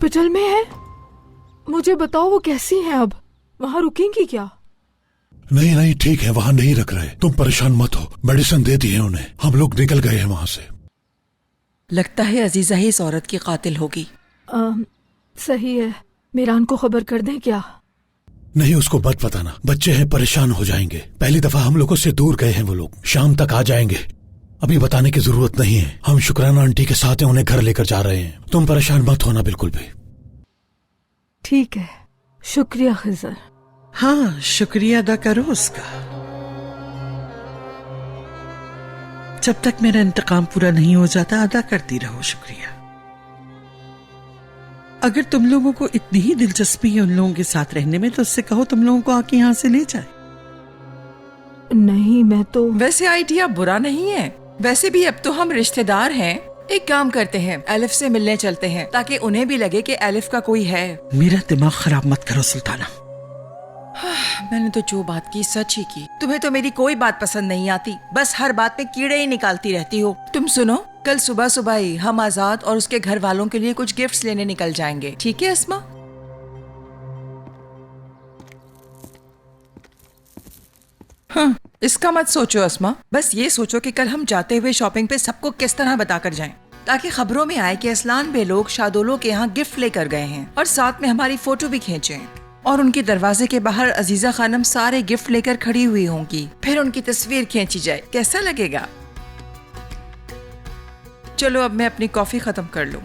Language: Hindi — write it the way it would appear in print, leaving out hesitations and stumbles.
हॉस्पिटल में है? मुझे बताओ वो कैसी हैं अब? वहाँ रुकेंगी क्या? नहीं नहीं ठीक है, वहाँ नहीं रख रहे, तुम परेशान मत हो, मेडिसिन दे दी है उन्हें, हम लोग निकल गए हैं वहाँ से। लगता है अजीजा ही इस औरत की कातिल होगी। सही है, मीरान को खबर कर दें क्या? नहीं, उसको मत बताना, बच्चे हैं, परेशान हो जाएंगे। पहली दफा हम लोगों से दूर गए हैं वो लोग, शाम तक आ जाएंगे, अभी बताने की जरूरत नहीं है। हम शुक्राना आंटी के साथ उन्हें घर लेकर जा रहे हैं, तुम परेशान मत होना बिल्कुल भी। ठीक है, शुक्रिया खिजर। हाँ, शुक्रिया अदा करो उसका। जब तक मेरा इंतकाम पूरा नहीं हो जाता अदा करती रहो शुक्रिया। अगर तुम लोगों को इतनी ही दिलचस्पी है उन लोगों के साथ रहने में तो उससे कहो तुम लोगों को आके यहाँ से ले जाए। नहीं, मैं तो वैसे आइडिया बुरा नहीं है, वैसे भी अब तो हम रिश्तेदार हैं। एक काम करते हैं, एलिफ से मिलने चलते हैं ताकि उन्हें भी लगे कि एलिफ का कोई है। मेरा दिमाग खराब मत करो सुल्ताना। मैंने तो जो बात की सच ही की। तुम्हें तो मेरी कोई बात पसंद नहीं आती, बस हर बात में कीड़े ही निकालती रहती हो। तुम सुनो, कल सुबह सुबह ही हम आजाद और उसके घर वालों के लिए कुछ गिफ्ट्स लेने निकल जाएंगे, ठीक है अस्मा? हाँ, इसका मत सोचो अस्मा, बस ये सोचो कि कल हम जाते हुए शॉपिंग पे सबको किस तरह बताकर जाएं, ताकि खबरों में आए कि असलान बे लोग शादोलों के यहाँ गिफ्ट लेकर गए हैं और साथ में हमारी फोटो भी खींचे और उनके दरवाजे के बाहर अजीजा खानम सारे गिफ्ट लेकर खड़ी हुई होंगी, फिर उनकी तस्वीर खींची जाए। कैसा लगेगा? चलो अब मैं अपनी कॉफी खत्म कर लूं।